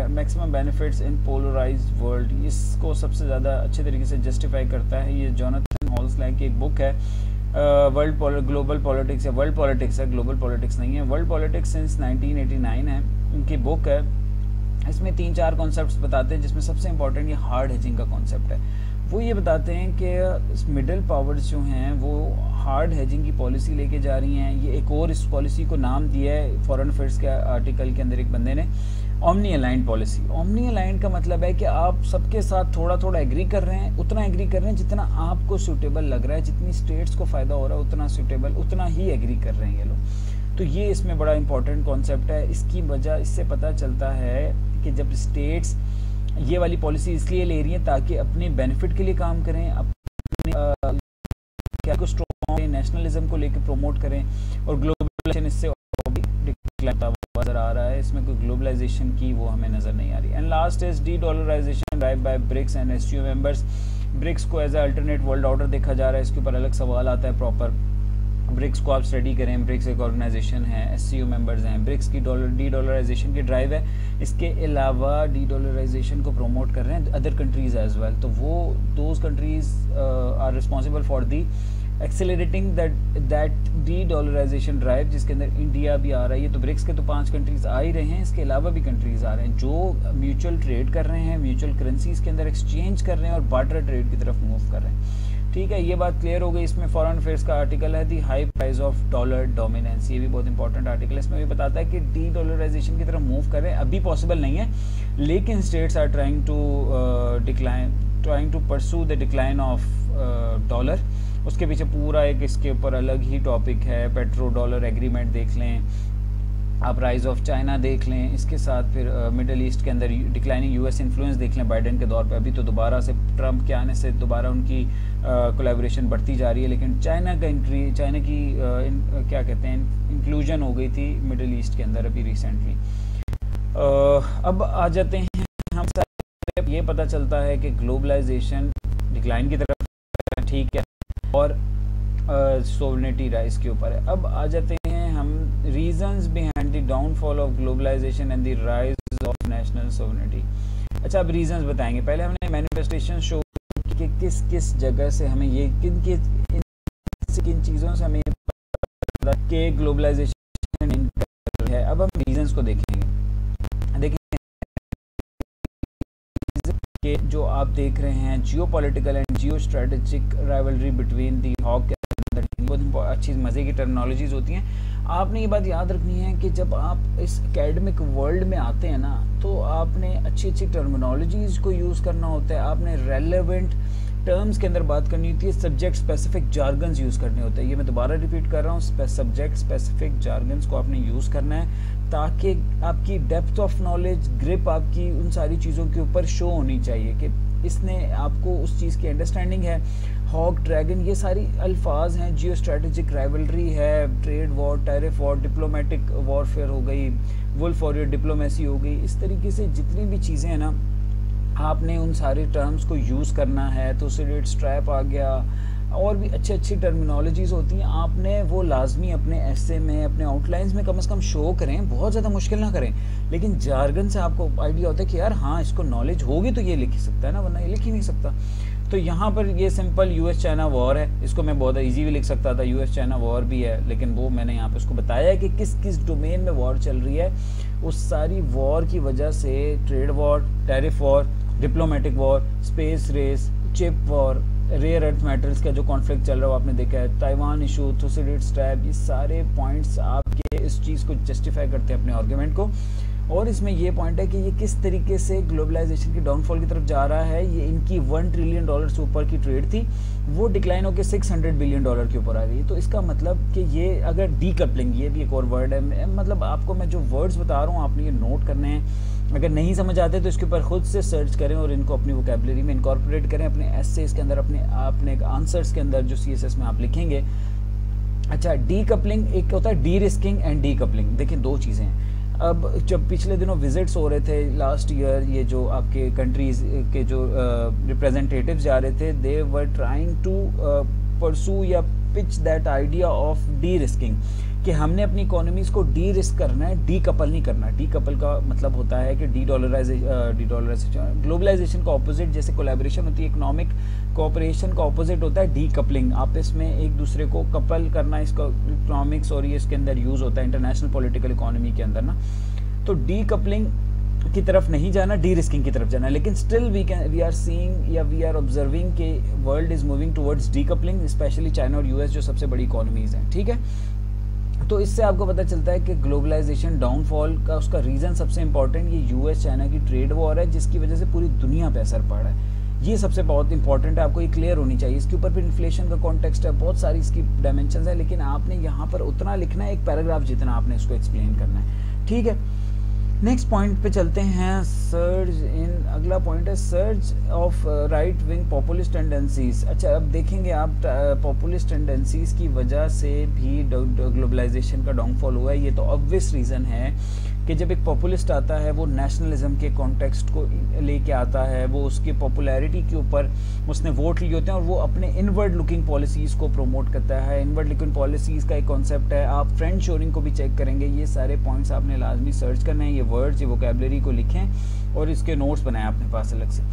Speaker 1: maximum benefits in polarized world. इसको सबसे ज़्यादा अच्छे तरीके से जस्टिफाई करता है ये जोनाथन हॉल्सलैक की एक बुक है, ग्लोबल पॉलिटिक्स, या वर्ल्ड पॉलिटिक्स है, ग्लोबल पॉलिटिक्स नहीं है, वर्ल्ड पॉलिटिक्स सिंस 1989 है, उनकी बुक है। इसमें 3-4 कॉन्सेप्ट्स बताते हैं, जिसमें सबसे इंपॉर्टेंट ये हार्ड हेजिंग का कॉन्सेप्ट है। वो ये बताते हैं कि मिडिल पावर्स जो हैं वो हार्ड हेजिंग की पॉलिसी लेके जा रही हैं। ये एक और इस पॉलिसी को नाम दिया है फॉरेन अफेयर्स के आर्टिकल के अंदर एक बंदे ने, omni aligned policy. Omni aligned का मतलब है कि आप सबके साथ थोड़ा थोड़ा एग्री कर रहे हैं, उतना एग्री कर रहे हैं जितना आपको सूटेबल लग रहा है, जितनी स्टेट्स को फ़ायदा हो रहा है उतना सूटेबल, उतना ही एग्री कर रहे हैं ये लोग। तो ये इसमें बड़ा इंपॉर्टेंट कॉन्सेप्ट है। इसकी वजह, इससे पता चलता है कि जब स्टेट्स ये वाली पॉलिसी इसलिए ले रही हैं ताकि अपने बेनिफिट के लिए काम करें, अपने क्या को स्ट्रॉन्ग नेशनलिज्म को लेकर प्रमोट करें, और ग्लोबलाइजेशन इससे डिक्लाइन नजर आ रहा है। इसमें कोई ग्लोबलाइजेशन की वो हमें नज़र नहीं आ रही। And last is D dollarisation drive by BRICS and SCO members. BRICS को as a alternate world order देखा जा रहा है, इसके ऊपर अलग सवाल आता है प्रॉपर। ब्रिक्स को आप स्टडी करें, ब्रिक्स एक ऑर्गेनाइजेशन है, एससीओ मेंबर्स हैं, ब्रिक्स की डी डॉलराइजेशन की ड्राइव है। इसके अलावा डी डॉलराइजेशन को प्रमोट कर रहे हैं अदर कंट्रीज एज वेल। तो वो those countries are responsible for the accelerating that de dollarisation drive, जिसके अंदर इंडिया भी आ रहा है। ये तो ब्रिक्स के तो 5 कंट्रीज आ ही रहे हैं, इसके अलावा भी कंट्रीज आ रहे हैं जो म्यूचुअल ट्रेड कर रहे हैं, म्यूचुअल करेंसीज के अंदर एक्सचेंज कर रहे हैं और बार्टर ट्रेड की तरफ मूव कर रहे हैं। ठीक है, ये बात क्लियर हो गई। इसमें फॉरेन अफेयर्स का आर्टिकल है the high price of dollar dominance. ये भी बहुत इंपॉर्टेंट आर्टिकल है। इसमें भी बताता है कि डी डॉलराइजेशन की तरफ मूव करें, अभी पॉसिबल नहीं है, लेकिन states are trying to pursue the decline of dollar. उसके पीछे पूरा एक इसके ऊपर अलग ही टॉपिक है। पेट्रो डॉलर एग्रीमेंट देख लें आप, राइज ऑफ चाइना देख लें, इसके साथ फिर मिडल ईस्ट के अंदर डिक्लाइनिंग यूएस इन्फ्लुएंस देख लें बाइडेन के दौर पे। अभी तो दोबारा से ट्रंप के आने से दोबारा उनकी कोलैबोरेशन बढ़ती जा रही है, लेकिन चाइना की क्या कहते हैं इंक्लूजन हो गई थी मिडल ईस्ट के अंदर अभी रिसेंटली। अब आ जाते हैं हम, ये पता चलता है कि ग्लोबलाइजेशन डिक्लाइन की तरफ, ठीक है, और सोवरेनिटी राइज के ऊपर है। अब आ जाते हैं हम reasons behind the downfall of globalization and the rise of national sovereignty. अच्छा, अब रीजंस बताएंगे। पहले हमने मैनिफेस्टेशन शो कि किस किस जगह से हमें ये किन चीज़ों से हमें पता कि ग्लोबलाइजेशन है। अब हम रीजंस को देखेंगे। देखिए कि जो आप देख रहे हैं geopolitical and geostrategic rivalry between the hawk, बहुत अच्छी मज़े की टर्मिनोलॉजीज होती हैं। आपने ये बात याद रखनी है कि जब आप इस एकेडमिक वर्ल्ड में आते हैं ना, तो आपने अच्छी अच्छी टर्मिनोलॉजीज को यूज़ करना होता है, आपने रेलेवेंट टर्म्स के अंदर बात करनी होती है, सब्जेक्ट स्पेसिफिक जार्गन्स यूज़ करने होते हैं। ये मैं दोबारा रिपीट कर रहा हूँ, सब्जेक्ट स्पेसिफिक जार्गन्स को आपने यूज़ करना है ताकि आपकी डेप्थ ऑफ नॉलेज, ग्रिप आपकी उन सारी चीज़ों के ऊपर शो होनी चाहिए कि इसने आपको उस चीज़ की अंडरस्टैंडिंग है। हॉक, ड्रैगन, ये सारी अल्फाज हैं। जियो स्ट्रेटेजिक राइवलरी है, trade war, tariff war, diplomatic warfare हो गई, वुल्फ वॉरियर डिप्लोमेसी हो गई। इस तरीके से जितनी भी चीज़ें हैं ना, आपने उन सारे टर्म्स को यूज़ करना है। तो सिलेट स्ट्रैप आ गया, और भी अच्छी अच्छी टर्मिनोलॉजीज़ होती हैं। आपने वो लाजमी अपने एसे में, अपने आउटलाइंस में कम से कम शो करें, बहुत ज़्यादा मुश्किल ना करें। लेकिन जार्गन से आपको आइडिया होता है कि यार हाँ, इसको नॉलेज होगी तो ये लिख ही सकता है ना, वरना ये लिख ही नहीं सकता। तो यहाँ पर ये सिंपल यूएस चाइना वॉर है, इसको मैं बहुत ईजी भी लिख सकता था, यूएस चाइना वॉर भी है, लेकिन वो मैंने यहाँ पे उसको बताया है कि किस किस डोमेन में वॉर चल रही है। उस सारी वॉर की वजह से trade war, tariff war, diplomatic war, space race, chip war, rare earth metals का जो कॉन्फ्लिक्ट चल रहा है आपने देखा है, ताइवान इशू, थुसिडिड स्ट्रैप, ये सारे पॉइंट्स आपके इस चीज़ को जस्टिफाई करते हैं अपने आर्गुमेंट को। और इसमें ये पॉइंट है कि ये किस तरीके से ग्लोबलाइजेशन की डाउनफॉल की तरफ जा रहा है। ये इनकी $1 ट्रिलियन से ऊपर की ट्रेड थी, वो डिक्लाइन होकर $600 बिलियन के ऊपर आ गई। तो इसका मतलब कि ये अगर डीकपलिंग, ये भी एक और वर्ड है, मतलब आपको मैं जो वर्ड्स बता रहा हूँ आपने ये नोट करने हैं। अगर नहीं समझ आते तो इसके ऊपर खुद से सर्च करें और इनको अपनी वोकैबुलरी में इनकॉर्पोरेट करें, अपने एसेस के अंदर, अपने आंसर्स के अंदर जो CSS में आप लिखेंगे। अच्छा, डीकपलिंग एक होता है डी रिस्किंग एंड डीकपलिंग। देखिए दो चीज़ें हैं। अब जब पिछले दिनों विजिट्स हो रहे थे लास्ट ईयर, ये जो आपके कंट्रीज़ के जो रिप्रेजेंटेटिव्स जा रहे थे, दे वर ट्राइंग टू परसू या pitch that idea of D risking, कि हमने अपनी इकोनॉमीज़ को डी रिस्क करना है, डी कपल नहीं करना। डी कपल का मतलब होता है कि डी डॉलराइजेशन, ग्लोबलाइजेशन का ऑपोजिट जैसे कोलैबोरेशन होती है, इकोनॉमिक कोऑपरेशन का ऑपोजिट होता है डी कपलिंग, आपस में एक दूसरे को कपल करना। इसका इकोनॉमिक्स और ये इसके अंदर यूज़ होता है इंटरनेशनल पॉलिटिकल इकोनॉमी के अंदर ना। तो डी कपलिंग की तरफ नहीं जाना, डी रिस्किंग की तरफ जाना। लेकिन स्टिल वी आर सीइंग या वी आर ऑब्जर्विंग कि world is moving towards D coupling, specially China और US जो सबसे बड़ी इकोनॉमीज़ हैं। ठीक है, तो इससे आपको पता चलता है कि ग्लोबलाइजेशन डाउनफॉल का उसका रीज़न सबसे इंपॉर्टेंट ये US चाइना की ट्रेड वॉर है, जिसकी वजह से पूरी दुनिया पे असर पड़ रहा है। ये सबसे बहुत इंपॉर्टेंट है, आपको ये क्लियर होनी चाहिए। इसके ऊपर फिर इन्फ्लेशन का कॉन्टेक्स्ट है, बहुत सारी इसकी डायमेंशंस है, लेकिन आपने यहाँ पर उतना लिखना है, एक पैराग्राफ जितना आपने इसको एक्सप्लेन करना है। ठीक है, नेक्स्ट पॉइंट पे चलते हैं। सर्ज इन, अगला पॉइंट है surge of right wing populist tendencies. अच्छा, अब देखेंगे आप पॉपुलिस्ट टेंडेंसीज की वजह से भी ग्लोबलाइजेशन का डाउनफॉल हुआ है। ये तो ऑब्वियस रीज़न है कि जब एक पॉपुलिस्ट आता है वो नेशनलिज्म के कॉन्टेक्स्ट को लेके आता है, वो उसकी पॉपुलैरिटी के ऊपर उसने वोट लिए होते हैं और वो अपने इनवर्ड लुकिंग पॉलिसीज़ को प्रमोट करता है। इनवर्ड लुकिंग पॉलिसीज़ का एक कॉन्सेप्ट है, आप फ्रेंड शोरिंग को भी चेक करेंगे। ये सारे पॉइंट्स आपने लाजमी सर्च करने हैं, ये वर्ड्स, ये वोकैबुलरी को लिखें और इसके नोट्स बनाएं अपने पास अलग से।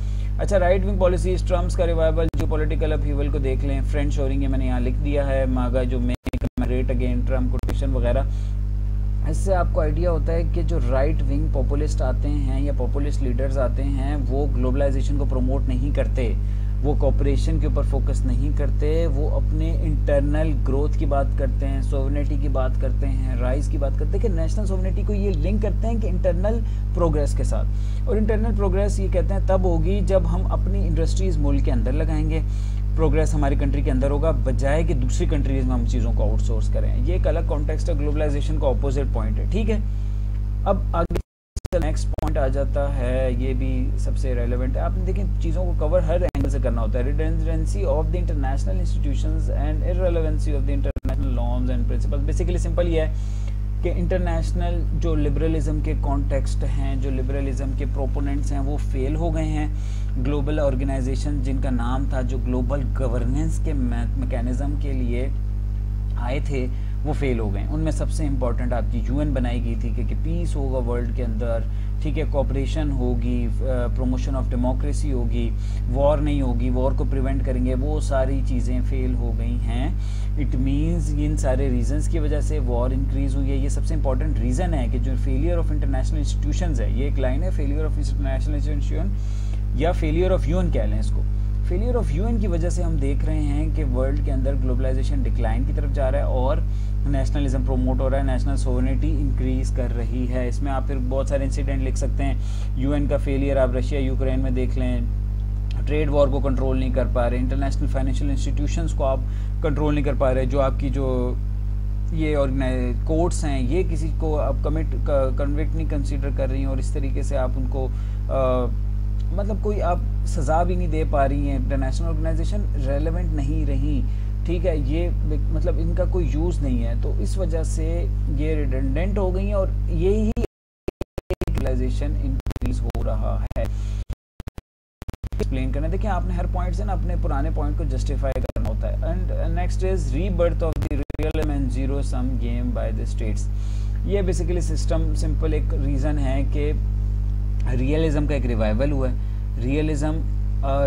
Speaker 1: अच्छा, राइट विंग पॉलिसीज, ट्रम्प्स का रिवाइवल, जो पॉलिटिकल अपहीवल को देख लें, फ्रेंड शोरिंग ये मैंने यहाँ लिख दिया है, मागा जो make great again, Trump quotation वगैरह। इससे आपको आइडिया होता है कि जो राइट विंग पॉपुलिस्ट आते हैं या पॉपुलिस्ट लीडर्स आते हैं, वो ग्लोबलाइजेशन को प्रमोट नहीं करते, वो कॉपरेशन के ऊपर फोकस नहीं करते, वो अपने इंटरनल ग्रोथ की बात करते हैं, सोवरेनिटी की बात करते हैं, राइज की बात करते हैं, कि नेशनल सोवरेनिटी को ये लिंक करते हैं कि इंटरनल प्रोग्रेस के साथ। और इंटरनल प्रोग्रेस ये कहते हैं तब होगी जब हम अपनी इंडस्ट्रीज़ मुल्क के अंदर लगाएंगे, प्रोग्रेस हमारी कंट्री के अंदर होगा, बजाय कि दूसरी कंट्रीज में हम चीज़ों को आउटसोर्स करें। ये एक अलग कॉन्टेक्स्ट है, ग्लोबलाइजेशन का ऑपोजिट पॉइंट है। ठीक है, अब आगे नेक्स्ट पॉइंट आ जाता है, ये भी सबसे रेलेवेंट है। आपने देखें चीज़ों को कवर हर एंगल से करना होता है। Redundancy of the international institutions and irrelevancy of the international norms and principles. Basically simple ये है कि इंटरनेशनल जो लिबरलिज्म के कॉन्टेक्स्ट हैं, जो लिबरलिज्म के प्रोपोनेंट्स हैं, वो फेल हो गए हैं। ग्लोबल ऑर्गेनाइजेशन जिनका नाम था, जो ग्लोबल गवर्नेंस के मैकेनिज्म के लिए आए थे,
Speaker 2: वो फेल हो गए। उनमें सबसे इम्पॉर्टेंट आपकी यूएन बनाई गई थी कि पीस होगा वर्ल्ड के अंदर, ठीक है, कोऑपरेशन होगी, प्रमोशन ऑफ डेमोक्रेसी होगी, वॉर नहीं होगी, वॉर को प्रिवेंट करेंगे, वो सारी चीज़ें फेल हो गई हैं। इट मीन्स इन सारे रीजंस की वजह से वॉर इंक्रीज़ हुई है। ये सबसे इंपॉर्टेंट रीज़न है कि जो फेलियर ऑफ इंटरनेशनल इंस्टीट्यूशंस है, ये एक लाइन है, फेलियर ऑफ इंटरनेशनल इंस्टीट्यूशन या फेलियर ऑफ यूएन कह लें इसको। फेलियर ऑफ यूएन की वजह से हम देख रहे हैं कि वर्ल्ड के अंदर ग्लोबलाइजेशन डिक्लाइन की तरफ जा रहा है और नेशनलिज्म प्रोमोट हो रहा है, नेशनल सोवरेनिटी इंक्रीज कर रही है। इसमें आप फिर बहुत सारे इंसिडेंट लिख सकते हैं। यूएन का फेलियर आप रशिया यूक्रेन में देख लें, ट्रेड वॉर को कंट्रोल नहीं कर पा रहे, इंटरनेशनल फाइनेंशियल इंस्टीट्यूशंस को आप कंट्रोल नहीं कर पा रहे, जो आपकी जो ये और कोर्ट्स हैं ये किसी को अब कन्विक्ट नहीं कंसीडर कर रही हैं और इस तरीके से आप उनको मतलब कोई आप सज़ा भी नहीं दे पा रही हैं। इंटरनेशनल ऑर्गेनाइजेशन रेलेवेंट नहीं रही, ठीक है, ये मतलब इनका कोई यूज़ नहीं है, तो इस वजह से ये रिडंडेंट हो गई हैं और यही यूटिलाइजेशन इंक्रीज हो रहा है। एक्सप्लेन करना, देखिए आपने हर पॉइंट से ना अपने पुराने पॉइंट को जस्टिफाई करना होता है। And next is rebirth of the realism and zero sum game by the states. ये बेसिकली सिस्टम सिंपल एक रीज़न है कि रियलिज्म का एक रिवाइवल हुआ है। रियलिज्म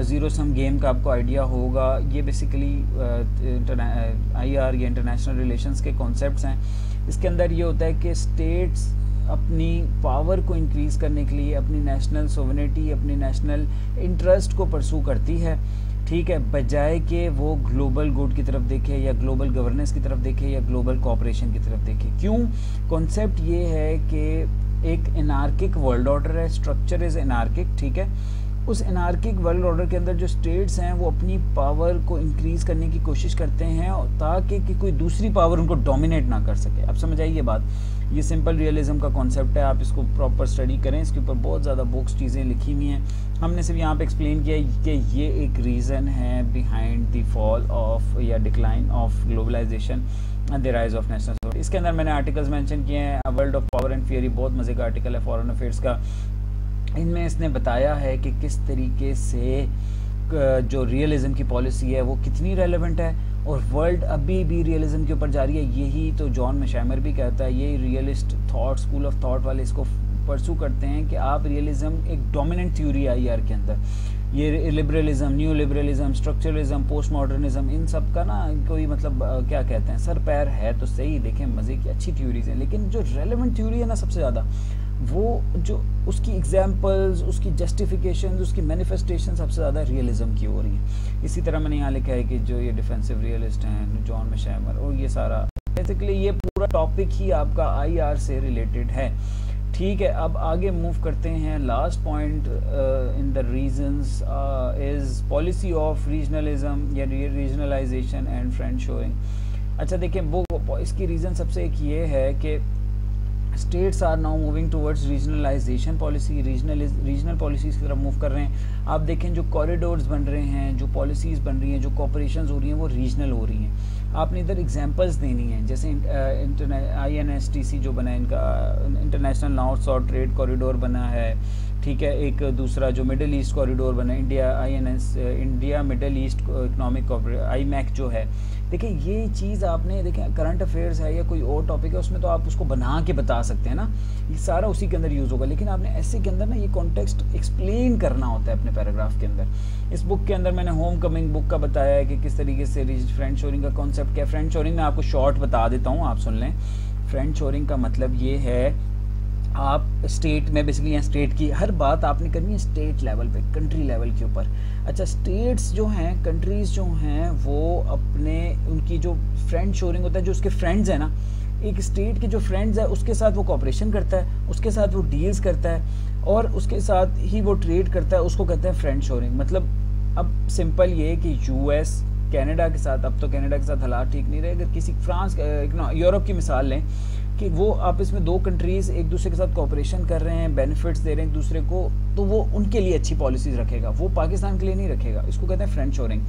Speaker 2: ज़ीरो सम गेम का आपको आइडिया होगा, ये बेसिकली IR या इंटरनेशनल रिलेशंस के कॉन्सेप्ट्स हैं। इसके अंदर ये होता है कि स्टेट्स अपनी पावर को इंक्रीज़ करने के लिए अपनी नेशनल सोवरेनिटी, अपनी नेशनल इंटरेस्ट को परसू करती है, ठीक है, बजाय कि वो ग्लोबल गुड की तरफ देखे या ग्लोबल गवर्नेंस की तरफ देखे या ग्लोबल कोऑपरेशन की तरफ देखे। क्यों? कॉन्सेप्ट ये है कि एक एनार्किक वर्ल्ड ऑर्डर है, स्ट्रक्चर इज़ एनार्किक, ठीक है। उस एनार्किक वर्ल्ड ऑर्डर के अंदर जो स्टेट्स हैं वो अपनी पावर को इंक्रीज़ करने की कोशिश करते हैं ताकि कि कोई दूसरी पावर उनको डोमिनेट ना कर सके। अब समझ आइए बात, ये सिंपल रियलिज्म का कॉन्सेप्ट है, आप इसको प्रॉपर स्टडी करें, इसके ऊपर बहुत ज़्यादा बुक्स चीज़ें लिखी हुई हैं। हमने सिर्फ यहाँ पे एक्सप्लेन किया कि ये एक रीज़न है बिहाइंड द फॉल ऑफ या decline of globalization and the rise of national sovereignty. इसके अंदर मैंने आर्टिकल्स मेंशन किए हैं, world of power and fear, ये बहुत मज़े का आर्टिकल है फॉरेन अफेयर्स का। इनमें इसने बताया है कि किस तरीके से जो रियलिज्म की पॉलिसी है वो कितनी रेलेवेंट है और वर्ल्ड अभी भी रियलिज्म के ऊपर जा रही है। यही तो जॉन मैशामर भी कहता है, यही realist thought, school of thought वाले इसको परसू करते हैं कि आप रियलिज्म एक डोमिनेंट थ्योरी है IR के अंदर। ये liberalism, new liberalism, structuralism, post modernism, इन सब का ना कोई मतलब क्या कहते हैं, सर पैर है तो सही, देखें मज़े की अच्छी थ्योरीज हैं, लेकिन जो रेलेवेंट थ्योरी है ना सबसे ज़्यादा वो जो उसकी एग्जाम्पल्स, उसकी जस्टिफिकेशन, उसकी मैनिफेस्टेशन सबसे ज़्यादा रियलिज्म की हो रही है। इसी तरह मैंने यहाँ लिखा है कि जो ये डिफेंसिव रियलिस्ट हैं जॉन मैशामर, और ये सारा बेसिकली ये पूरा टॉपिक ही आपका IR से रिलेटेड है, ठीक है। अब आगे मूव करते हैं। Last point in the reasons is policy of regionalism या रीजनलाइजेशन एंड फ्रेंड शोइंग। अच्छा देखिए, वो इसकी रीज़न सबसे एक ये है कि states are now moving towards regionalization policy, regional policies की तरफ मूव कर रहे हैं। आप देखें जो कॉरिडोर्स बन रहे हैं, जो पॉलिसीज़ बन रही हैं, जो कॉपरेशंस हो रही हैं वो रीजनल हो रही हैं। आपने इधर एग्जांपल्स देनी है, जैसे INSTC जो बना है, इनका international north south trade corridor बना है, ठीक है। एक दूसरा जो मिडिल ईस्ट कॉरिडोर बना है, India middle east economic IMEC जो है। देखिए ये चीज़ आपने देखें, करंट अफेयर्स है या कोई और टॉपिक है उसमें तो आप उसको बना के बता सकते हैं ना, ये सारा उसी के अंदर यूज़ होगा, लेकिन आपने ऐसे के अंदर ना ये कॉन्टेक्स्ट एक्सप्लेन करना होता है अपने पैराग्राफ के अंदर। इस बुक के अंदर मैंने होम कमिंग बुक का बताया है कि किस तरीके से फ्रेंड शोरिंग का कॉन्सेप्ट क्या है। फ्रेंड शोरिंग में आपको शॉर्ट बता देता हूँ, आप सुन लें। फ्रेंड शोरिंग का मतलब ये है, आप स्टेट में बेसिकली यहाँ स्टेट की हर बात आपने करनी है स्टेट लेवल पे, कंट्री लेवल के ऊपर। अच्छा, स्टेट्स जो हैं, कंट्रीज़ जो हैं, वो अपने उनकी जो फ्रेंड शोरिंग होता है, जो उसके फ्रेंड्स हैं ना, एक स्टेट के जो फ्रेंड्स है उसके साथ वो कॉपरेशन करता है, उसके साथ वो डील्स करता है और उसके साथ ही वो ट्रेड करता है, उसको कहते हैं फ्रेंड शोरिंग। मतलब अब सिंपल ये कि US कनाडा के साथ, अब तो कनाडा के साथ हालात ठीक नहीं रहे, अगर किसी फ्रांस यूरोप की मिसाल लें, कि वो आप इसमें दो कंट्रीज़ एक दूसरे के साथ कोऑपरेशन कर रहे हैं, बेनिफिट्स दे रहे हैं एक दूसरे को, तो वो उनके लिए अच्छी पॉलिसीज़ रखेगा, वो पाकिस्तान के लिए नहीं रखेगा। इसको कहते हैं फ्रेंड शोरिंग।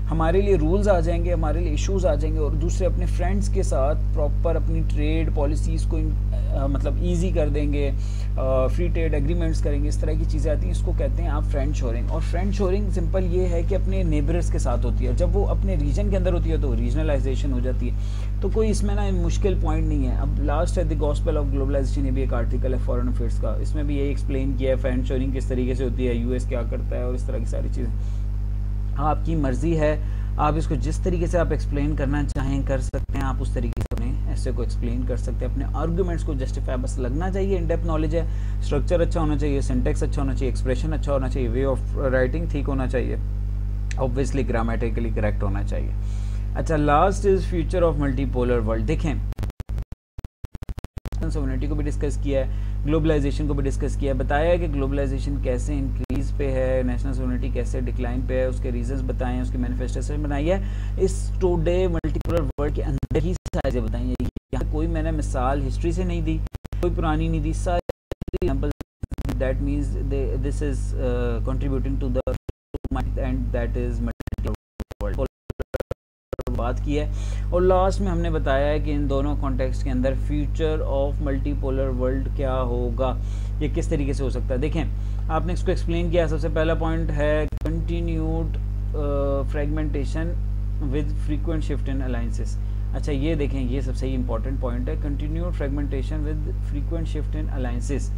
Speaker 2: हमारे लिए रूल्स आ जाएंगे, हमारे लिए इश्यूज आ जाएंगे, और दूसरे अपने फ्रेंड्स के साथ प्रॉपर अपनी ट्रेड पॉलिसीज़ को मतलब ईजी कर देंगे, फ्री ट्रेड एग्रीमेंट्स करेंगे, इस तरह की चीज़ें आती हैं, इसको कहते हैं आप फ्रेंड शोरिंग। और फ्रेंड शोरिंग सिंपल ये है कि अपने नेबर्स के साथ होती है। जब वो अपने रीजन के अंदर होती है तो रीजनलाइजेशन हो जाती है, तो कोई इसमें ना मुश्किल पॉइंट नहीं है। अब लास्ट है द गॉस्पेल ऑफ ग्लोबलाइजेशन, ये भी एक आर्टिकल है फॉरेन अफेयर्स का, इसमें भी यही एक्सप्लेन किया है फ्रेंड शोरिंग किस तरीके से होती है, यूएस क्या करता है और इस तरह की सारी चीज़ें। आपकी मर्ज़ी है, आप इसको जिस तरीके से आप एक्सप्लेन करना चाहें कर सकते हैं, आप उस तरीके से अपने ऐसे को एक्सप्लेन कर सकते हैं, अपने आर्गूमेंट्स को जस्टिफाई बस लगना चाहिए, इन डेप्थ नॉलेज है, स्ट्रक्चर अच्छा होना चाहिए, सिंटेक्स अच्छा होना चाहिए, एक्सप्रेशन अच्छा होना चाहिए, वे ऑफ राइटिंग ठीक होना चाहिए, ऑब्वियसली ग्रामेटिकली करेक्ट होना चाहिए। अच्छा, last is future of multipolar world. देखें, सोवरेनिटी को भी डिस्कस किया है, ग्लोबलाइजेशन को भी डिस्कस किया है, बताया है कि ग्लोबलाइजेशन कैसे इंक्रीज पे है, नेशनल सोवरेनिटी कैसे डिक्लाइन पे है, उसके रीजंस बताए हैं, उसकी मैनिफेस्टेशन बनाई है। इस टुडे मल्टीपोलर वर्ल्ड के अंदर ही सारी चीजें बताई हैं। यहाँ कोई मैंने मिसाल हिस्ट्री से नहीं दी, कोई पुरानी नहीं दी, सारी example that means this is contributing to the end that is multipolar world बात की है। और लास्ट में हमने बताया है कि इन दोनों कॉन्टेक्स्ट के अंदर फ्यूचर ऑफ मल्टीपोलर वर्ल्ड क्या होगा, ये किस तरीके से हो सकता है। देखें, आपने इसको एक्सप्लेन किया। सबसे पहला पॉइंट है continued fragmentation with frequent shift in alliances. अच्छा, ये देखें, ये सबसे ही इंपॉर्टेंट पॉइंट है, continued fragmentation with frequent shift in alliances.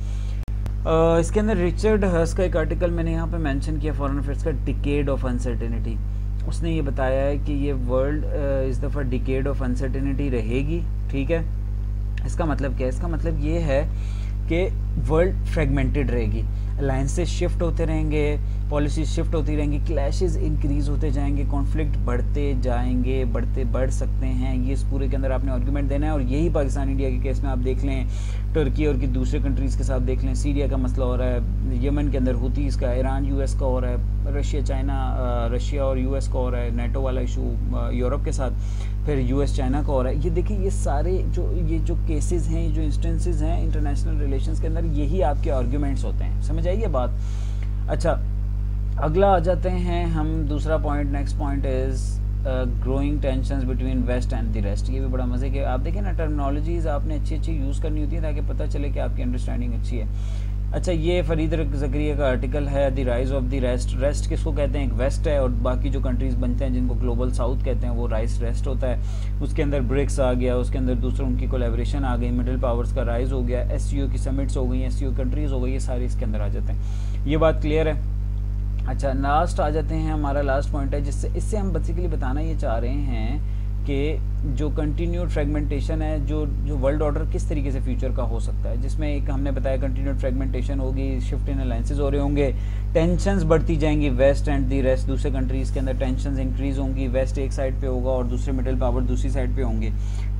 Speaker 2: इसके अंदर रिचर्ड हर्स का एक आर्टिकल मैंने यहाँ पे मेंशन किया, फॉरेन अफेयर्स का, डिकेड ऑफ अनसर्टेनिटी। उसने ये बताया है कि ये वर्ल्ड इस दफ़ा डिकेड ऑफ अनसर्टेनिटी रहेगी। ठीक है, इसका मतलब क्या है? इसका मतलब ये है कि वर्ल्ड फ्रेगमेंटेड रहेगी, अलायंसेस शिफ्ट होते रहेंगे, पॉलिसीज शिफ्ट होती रहेंगी, क्लैशेस इंक्रीज होते जाएंगे, कॉन्फ्लिक्ट बढ़ते जाएंगे, बढ़ सकते हैं। ये इस पूरे के अंदर आपने आर्गूमेंट देना है। और यही पाकिस्तान इंडिया के केस में आप देख लें, तुर्की और की दूसरे कंट्रीज़ के साथ देख लें, सीरिया का मसला हो रहा है, यमन के अंदर हुतीज़ का, ईरान यूएस का हो रहा है, रशिया चाइना, रशिया और यूएस का हो रहा है, नेटो वाला इशू यूरोप के साथ, फिर यूएस चाइना का हो रहा है। ये देखिए, ये सारे जो केसेस हैं, जो इंस्टेंसेस हैं इंटरनेशनल रिलेशंस के अंदर, यही आपके आर्गूमेंट्स होते हैं। समझ आइए बात। अच्छा, अगला आ जाते हैं हम दूसरा point. Next point is growing tensions between west and the rest. ये भी बड़ा मज़े के, आप देखें ना, टर्मिनोलॉजीज़ आपने अच्छी यूज़ करनी होती है ताकि पता चले कि आपकी अंडरस्टैंडिंग अच्छी है। अच्छा, ये फरीद ज़करिया का आर्टिकल है, the rise of the rest. Rest किसको कहते हैं? एक वेस्ट है, और बाकी जो कंट्रीज़ बनते हैं जिनको ग्लोबल साउथ कहते हैं, वो राइस रेस्ट होता है। उसके अंदर ब्रिक्स आ गया, उसके अंदर दूसरों उनकी कोलैबोरेशन आ गई, मिडिल पावर्स का राइज हो गया, एससीओ की समिट्स हो गई, एससीओ कंट्रीज़ हो गई, ये सारे इसके अंदर आ जाते हैं। ये बात क्लियर है? अच्छा, लास्ट आ जाते हैं, हमारा लास्ट पॉइंट है, इससे हम बेसिकली बताना ये चाह रहे हैं कि जो कंटिन्यूड फ्रेगमेंटेशन है, जो वर्ल्ड ऑर्डर किस तरीके से फ्यूचर का हो सकता है, जिसमें एक हमने बताया कंटिन्यूड फ्रेगमेंटेशन होगी, शिफ्ट इन अलायंसेस हो रहे होंगे, टेंशंस बढ़ती जाएंगी, वेस्ट एंड दी रेस्ट, दूसरे कंट्रीज़ के अंदर टेंशंस इंक्रीज होंगी, वेस्ट एक साइड पे होगा और दूसरे मिडिल पावर दूसरी साइड पे होंगे।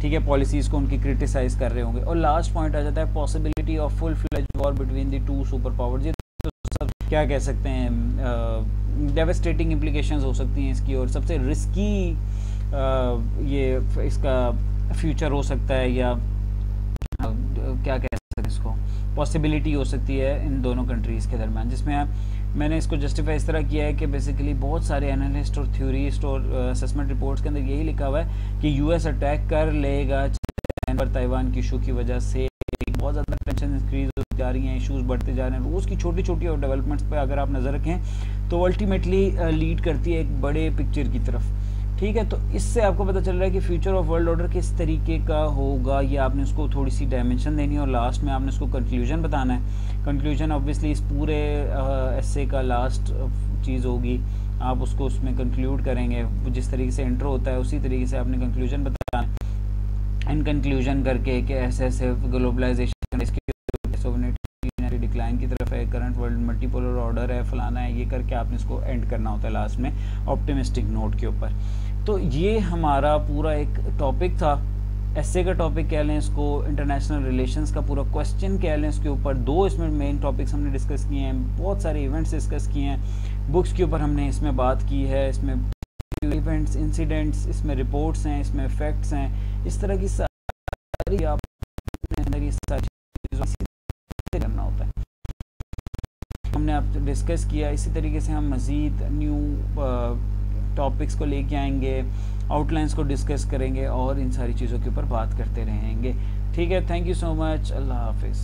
Speaker 2: ठीक है, पॉलिसीज़ को उनकी क्रिटिसाइज कर रहे होंगे। और लास्ट पॉइंट आ जाता है possibility of full fledged war between the two super powers. ये तो सब क्या कह सकते हैं, डेवास्टेटिंग इम्प्लीकेशंस हो सकती हैं इसकी, और सबसे रिस्की ये इसका फ्यूचर हो सकता है, या क्या कह सकते हैं इसको, पॉसिबिलिटी हो सकती है इन दोनों कंट्रीज़ के दरमियान, जिसमें मैंने इसको जस्टिफाई इस तरह किया है कि बेसिकली बहुत सारे एनालिस्ट और थ्योरिस्ट और असेसमेंट रिपोर्ट्स के अंदर यही लिखा हुआ है कि यूएस अटैक कर लेगा चाइना पर ताइवान की इशू की वजह से। बहुत ज़्यादा टेंशन इंक्रीज होती जा रही हैं, इशूज़ बढ़ते जा रहे हैं, रोज़ की छोटी छोटी और डेवलपमेंट्स पर अगर आप नज़र रखें तो अल्टीमेटली लीड करती है एक बड़े पिक्चर की तरफ। ठीक है, तो इससे आपको पता चल रहा है कि फ्यूचर ऑफ वर्ल्ड ऑर्डर किस तरीके का होगा, ये आपने उसको थोड़ी सी डायमेंशन देनी है, और लास्ट में आपने उसको कंक्लूजन बताना है। कंक्लूजन ऑब्वियसली इस पूरे एस्से का लास्ट चीज़ होगी, आप उसको उसमें कंक्लूड करेंगे, जिस तरीके से इंट्रो होता है उसी तरीके से आपने कंक्लूजन बताना है। इन कंक्लूजन करके कि ऐसे ऐसे ग्लोबलाइजेशन इसकी सोवरेनिटी डिक्लाइन की तरफ है, करंट वर्ल्ड मल्टीपोलर ऑर्डर है, फलाना है, ये करके आपने इसको एंड करना होता है लास्ट में ऑप्टिमिस्टिक नोट के ऊपर। तो ये हमारा पूरा एक टॉपिक था, एस्से का टॉपिक कह लें इसको, इंटरनेशनल रिलेशंस का पूरा क्वेश्चन कह लें इसके ऊपर। दो इसमें मेन टॉपिक्स हमने डिस्कस किए हैं, बहुत सारे इवेंट्स डिस्कस किए हैं, बुक्स के ऊपर हमने इसमें बात की है, इसमें इवेंट्स, इंसिडेंट्स, इसमें रिपोर्ट्स हैं, इसमें फैक्ट्स हैं, इस तरह की सारी आप ये सारी चीज़ों से करना होता है। हमने आप डिस्कस किया, इसी तरीके से हम मज़ीद न्यू टॉपिक्स को लेके आएंगे, आउटलाइंस को डिस्कस करेंगे और इन सारी चीज़ों के ऊपर बात करते रहेंगे। ठीक है, थैंक यू सो मच, अल्लाह हाफिज़।